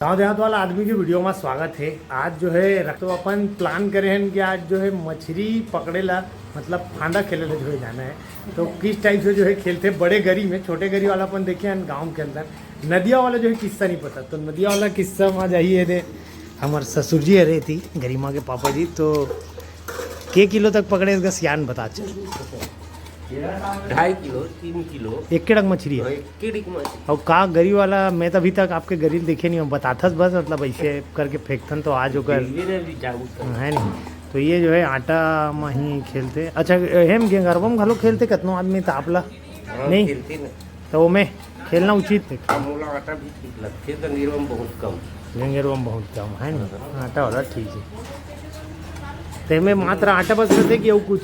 गाँव देहात वाला आदमी की वीडियो में स्वागत है। आज जो है तो अपन प्लान करे हैं कि आज जो है मछली पकड़ेला मतलब फांदा खेले जो है जाना है। तो किस टाइप से जो है खेलते बड़े गरी में, छोटे गरी वाला अपन देखे हैं गांव के अंदर। नदिया वाला जो है किस्सा नहीं पता, तो नदिया वाला किस्सा में जाइए रे हमारे ससुर जी रहे थी गरिमा के पापा जी। तो के किलो तक पकड़े इसका सियान बता चल 2.5 किलो 3 किलो एक केड़क मछली है और का गरी वाला। मैं तो अभी तक आपके गरी देखे नहीं हूँ, बताथस बस मतलब ऐसे करके फेंकथन तो आज होकर है नहीं। तो ये जो है आटा में ही खेलते। अच्छा हेम गेंगरबा में घलो खेलते कितनों आदमी तापला नहीं तो मैं खेलना उचित है। आटा भी ठीक लगते गंगेरवा में बहुत कम, गेंगरबा में बहुत कम है नहीं। आटा वाला ठीक है ते में मात्र आटा बस रहते कि और कुछ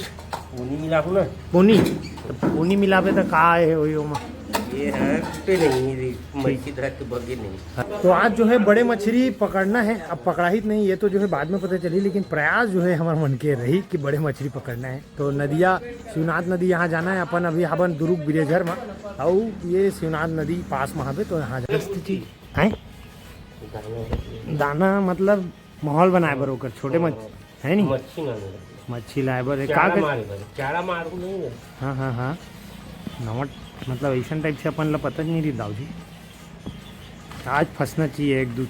पानी मिला ना पूनी मिलावे तो का है वही में ये है पे नहीं मछली धर के बगे नहीं। तो आज जो है बड़े मछली पकड़ना है। अब पकड़ा ही नहीं ये तो जो है बाद में पता चली, लेकिन प्रयास जो है हमारे मन के रही कि बड़े मछली पकड़ना है। तो नदिया शिवनाथ नदी यहाँ जाना है अपन अभी हवन दुर्ग बिरेझर में, और ये शिवनाथ नदी पास में हवे तो यहाँ है दाना मतलब माहौल बनाए बर होकर छोटे है नहीं मच्छी लाए बर है चारा मारू नहीं। हाँ हाँ हाँ नमट मतलब ऐसा टाइप से अपन ला पता नहीं रही दाऊ जी। आज फंसना चाहिए एक दो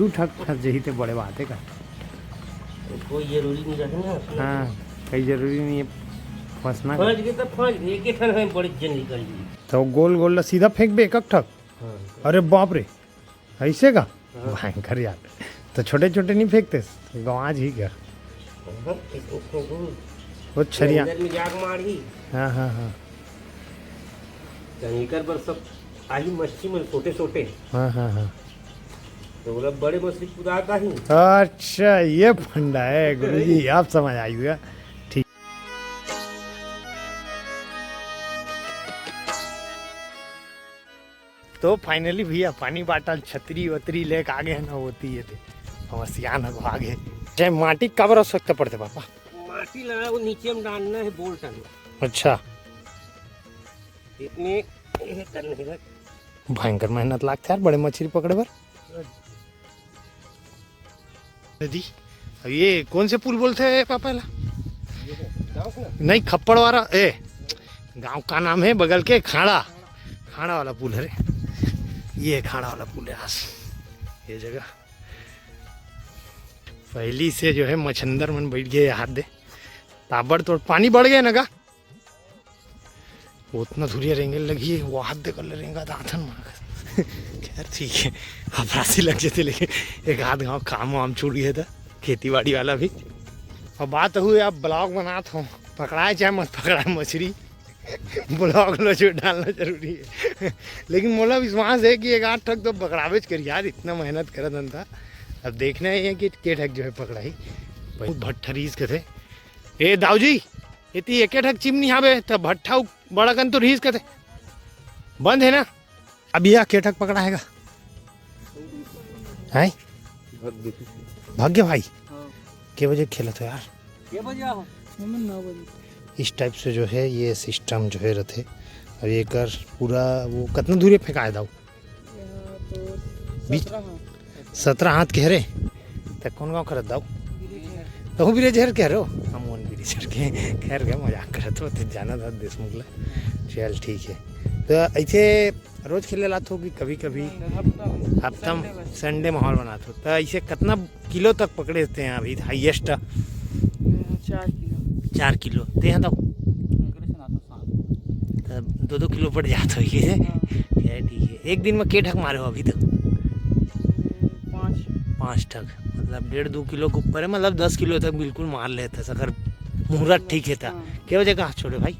ठक फंस जही तो बड़े बात है का कोई जरूरी नहीं रखना। हाँ कहीं जरूरी नहीं है फंसना फंस गए तो फंस गए एक ठन है बड़ी जन निकल गई तो गोल गोल सीधा फेंक बे एक ठक। अरे बाप रे ऐसे का भयंकर यार। तो छोटे छोटे नहीं फेंकते गवाज ही क्या वो छरिया मारी। हाँ हाँ हाँ कहीं पर सब आई मछली में छोटे छोटे। हाँ हाँ हाँ तो बोला बड़े मछली खुदा का ही। अच्छा ये फंडा है गुरुजी, आप समझ आई हुआ ठीक। तो फाइनली भैया पानी बाटल छतरी वतरी लेके आगे है ना होती है थे हमारे सियान है आगे चाहे माटी कब रख सकते पड़ते पापा माटी लगा वो नीचे में डालना है बोल्ट। अच्छा इतने भयंकर मेहनत लगता है यार बड़े मछली पकड़े पर। नदी ये कौन से पुल बोलते हैं पापा ला? नहीं खप्पड़ वाला ए गांव का नाम है बगल के खाड़ा वाला पुल है। ये खाड़ा वाला पुल है ये जगह पहली से जो है मछंदर मन बैठ गए हाथ दे ताबड़ तोड़ पानी बढ़ गया ना का उतना धुरिया रेंगे लगी है वो हाथ दे कर ले रेंगा दाथन मार। खैर ठीक है अपरासी लग जाते, लेकिन एक आध गाँव काम वाम छूट गया था खेती बाड़ी वाला भी। और बात हुई आप ब्लॉग बनात हो पकड़ाए चाहे मत पकड़ाए मछली ब्लॉग लो जो डालना जरूरी है। लेकिन मोला विश्वास है कि एक आध ठक तो पकड़ावेज कर यार, इतना मेहनत कर धंधा। अब देखना ही है कि के ठक जो है पकड़ाई बहुत भट्ठरीस के थे। ए दाऊ जी इतनी एक ठक चिमनी हावे तो भट्ठा बड़ा कन तो रीस के थे बंद है ना। अब यह के ठक पकड़ाएगा है भाग्य भाई के बजे खेला तो यार 9 बजे इस टाइप से जो है ये सिस्टम जो है रहते। और ये कर पूरा वो कितना दूरी फेंकाए दाऊ 17 हाथ कह रहे तो कौन गाँव करत दाऊ तो बिरेझर कह रहे हो हम वन बिरेझर के खैर गए मजाक करत हो तो जाना था देशमुख ला। चल ठीक है तो ऐसे रोज खेले लात होगी कभी कभी हफ्ता संडे माहौल बनाते हो तो ऐसे कितना किलो तक पकड़े थे हैं अभी हाइएस्ट 4 किलो ते हैं तो 2 किलो पड़ जाता है ठीक है। एक दिन में के ठक मारे हो अभी तक 5 ठक मतलब 1.5-2 किलो के ऊपर है, मतलब 10 किलो तक बिल्कुल मार लेते अगर मुहूर्त ठीक है था। क्या बजे कहा छोड़े भाई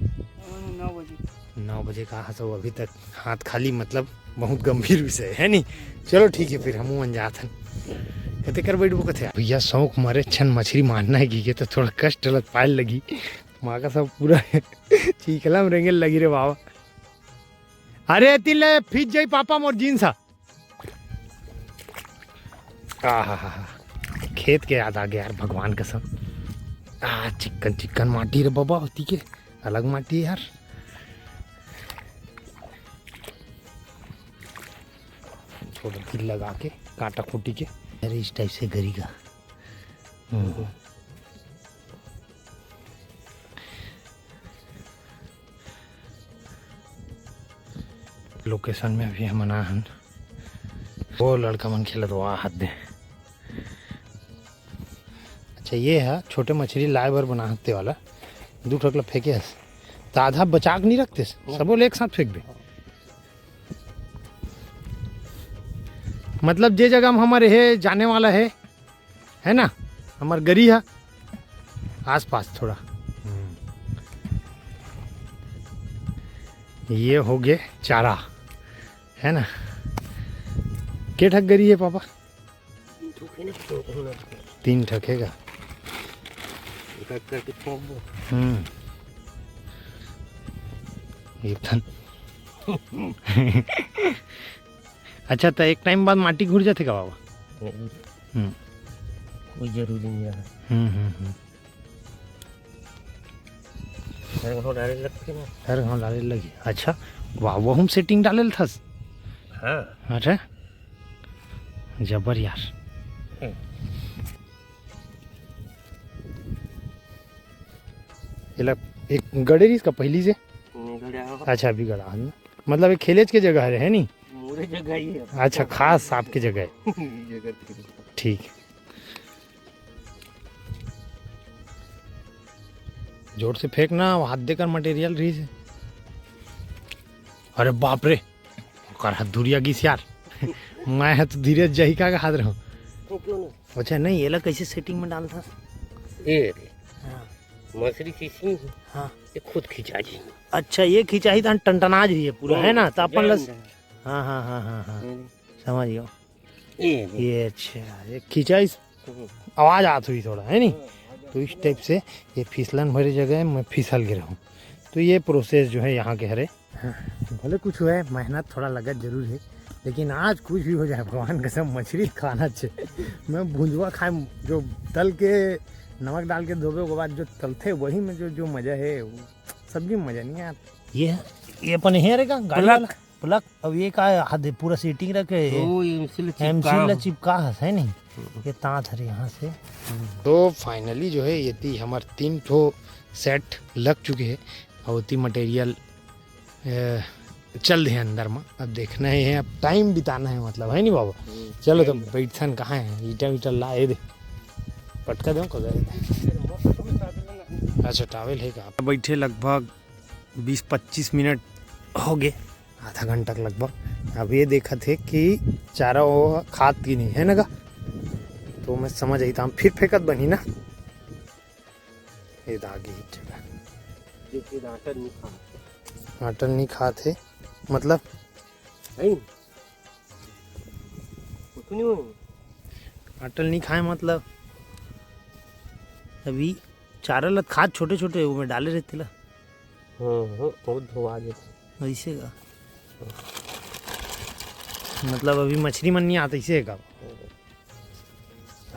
9 बजे कहा तो अभी तक हाथ खाली, मतलब बहुत गंभीर विषय है नहीं। चलो ठीक है फिर हम जाते कहते कर बैठ कथे भैया शौक मारे छन मछली मारना है कि तो थोड़ा कष्ट लग पाए लगी माँ का सब पूरा चीखला में रेंगे लगी रे बाबा। अरे तिल फिज जाई पापा मोर जींस खेत के याद आ गया यार भगवान कसम। चिकन माटी रे बाबा होती के अलग माटी है यार। थोड़ा दिल लगा के कांटा खूटी के। अरे इस टाइप से गरी का लोकेशन में अभी हम आना हन। वो लड़का मन खेलत वहाँ हाथ दे। अच्छा ये है छोटे मछली लाए बर बनाते वाला। 2 ठकला फेंके हस तो आधा बचा के नहीं रखते, सबो एक साथ फेंक दे। मतलब जे जगह में हमारे है जाने वाला है ना, हमार गरी है आस पास थोड़ा। ये हो गए चारा है ना। के ठक गरी है पापा? 3 ठकेगा। एक टन। अच्छा तो एक टाइम बाद माटी घुर जाते का बाबा? कोई जरूरी नहीं है। हर गाँव डाले लगी। अच्छा वाह, वो हम सेटिंग डाले था। हाँ अरे जबर यार। ये एक गड़ेरी इसका पहली से। अच्छा अभी गड़ा है ना, मतलब एक खेलेज के जगह है नहीं? मोरे जगह ही है। अच्छा खास आपकी जगह है। ठीक है। जोर से फेंकना, हाथ देकर मटेरियल रही से। अरे बाप रे, हाथ दूरिया गिस यार। मैं है तो धीरे जही का हाथ रहो। अच्छा नहीं, ये ला कैसे सेटिंग में डालता? मछली खींची। हाँ ये खुद खिंचा जी। अच्छा ये खिंचाई तो टनटना जी है पूरा है ना, तो अपन लस। हाँ हाँ हाँ हाँ हाँ समझ गया। ये अच्छा ये खिंचाई आवाज आती हुई थोड़ा है नहीं, तो इस टाइप से ये फिसलन भरी जगह है, मैं फिसल गिरा हूँ। तो ये प्रोसेस जो है यहाँ के हरे। भले कुछ हुआ है, मेहनत थोड़ा लगत जरूर है, लेकिन आज कुछ भी हो जाए भगवान कसम मछली खाना चाहिए। मैं भुंजवा खाए जो तल के नमक डाल के धोबे के बाद जो तलते वही में जो मजा है, वो सब्जी में मजा नहीं यार। ये अपन है रे का गाड़ी वाला प्लग। अब ये का हाथ पूरा सीटिंग रखे एमसील चिपका है नहीं, ये तांत है यहाँ से। तो फाइनली जो है ये थी हमारे 3 ठो सेट लग चुके हैं और ती मटेरियल चल रहे अंदर में। अब देखना है, अब टाइम बिताना है मतलब है नहीं बाबा। चलो तो बैठन कहाँ है, ईटा वीटा लाए दे पटका दो को गए। अच्छा टावेल है का? बैठे लगभग 20-25 मिनट हो गए, आधा घंटा लगभग। अब ये देखा थे कि चारा वो खाद की नहीं है ना का, तो मैं समझ आई था फिर फेंकत बनी ना। ये दागी जगह आटल नहीं खाते मतलब आटल नहीं खाए मतलब अभी चारा लत खाद छोटे छोटे वो में डाले रहते ला। बहुत धोआ ऐसे का मतलब अभी मछली मन नहीं आता ऐसे का?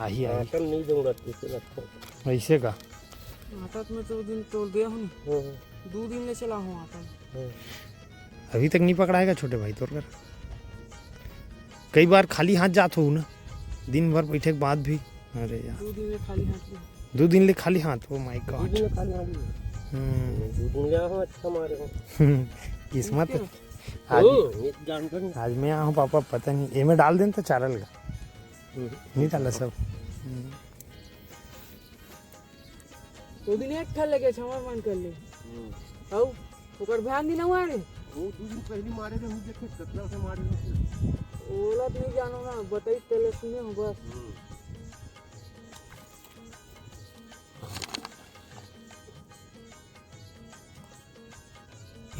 आई नहीं दूंगा ऐसे का? आटा में तो दिन तोड़ दिया हूँ, 2 दिन ले चला हूँ आटा। अभी तक नहीं पकड़ाएगा छोटे भाई तोड़ कर? कई बार खाली हाथ जात हो ना, दिन भर बैठे के बाद भी। अरे यार 2 दिन ले खाली हाथ में। 2 दिन ले खाली हाथ? Oh my God. किस्मत आज मैं आया हूँ पापा, पता नहीं ये में डाल दें तो चारा लगा नहीं डाला सब। 2 दिन एक ठल लगे छमार मान कर ले औ ओकर ध्यान दिना हुआ रे। वो 2 दिन पहले मारे थे, हम देखे कितना से मारे। ओला नहीं जानो ना, बताई पहले सुने हो बस।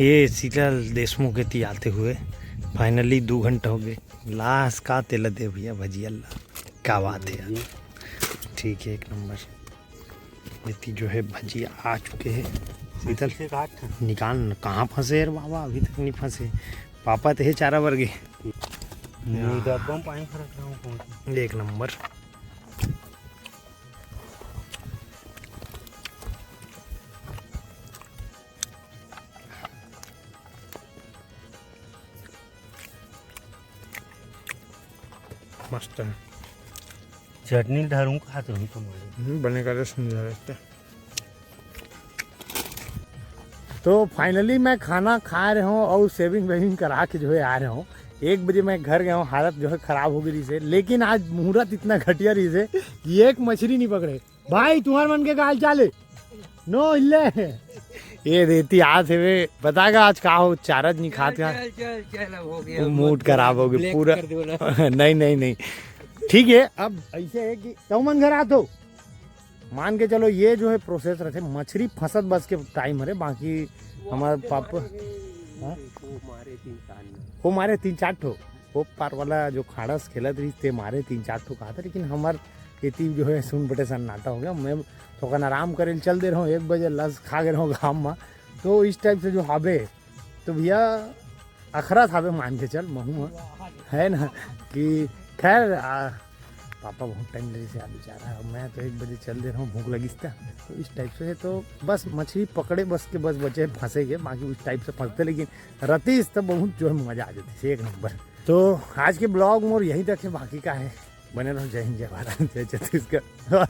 ये शीतल देशमुख के ती आते हुए फाइनली 2 घंटा हो गए। लास्ट का तेल दे भैया भजिया, अल्लाह क्या बात है यार। ठीक है एक नंबर। ये ती जो है भजिया आ चुके हैं। शीतल निकाल कहाँ फंसे यार बाबा, अभी तक नहीं फंसे। पापा तो है चारा वर्गे। एक नंबर। मस्त है। चटनी ढारूं खाते हूँ तुम्हारे बनेगा तो सुंदर लगता है। तो फाइनली मैं खाना खा रहा हूँ और सेविंग वेविंग करा के जो है आ रहा हूँ। 1 बजे मैं घर गया हूँ, हालत जो है खराब हो गई से, लेकिन आज मुहूर्त इतना घटिया रही से कि एक मछली नहीं पकड़े। भाई तुम्हारे मन के का हाल चाल है? नो हिले ये देती हाथ है वे बताएगा आज का हो चारज नहीं खाते चल चल चल अब हो गया मूड खराब हो गया पूरा। नहीं नहीं नहीं ठीक है। अब ऐसे है कि तो मन घर आते हो मान के चलो ये जो है प्रोसेस रहते मछली फंसत बस के टाइम है। बाकी हमारे पापा वो मारे 3-4 ठो वो पार वाला जो खाड़स खेलत रही थे मारे 3-4 ठो कहा था। लेकिन हमार खेती जो है सुन बटे सन्नाटा हो गया। मैं तो आराम करे चल दे रहा हूँ 1 बजे लस खा गए रहा हूँ गाँव में। तो इस टाइप से जो हावे तो भैया अखरा थावे मान के चल महू है ना कि खैर पापा बहुत टाइम लगे से बेचारा। मैं तो 1 बजे चल दे रहा हूँ भूख लगी था। तो इस टाइप से है तो बस मछली पकड़े बस के बस बचे फंसे गए। बाकी उस टाइप से फंसते लेकिन रतीस तो बहुत जो है मजा आ जाती है 1 नंबर। तो आज के ब्लॉग मोर यहीं तक है। बाकी का है बने रहो। जय हिंद जय भारत जय छत्तीसगढ़।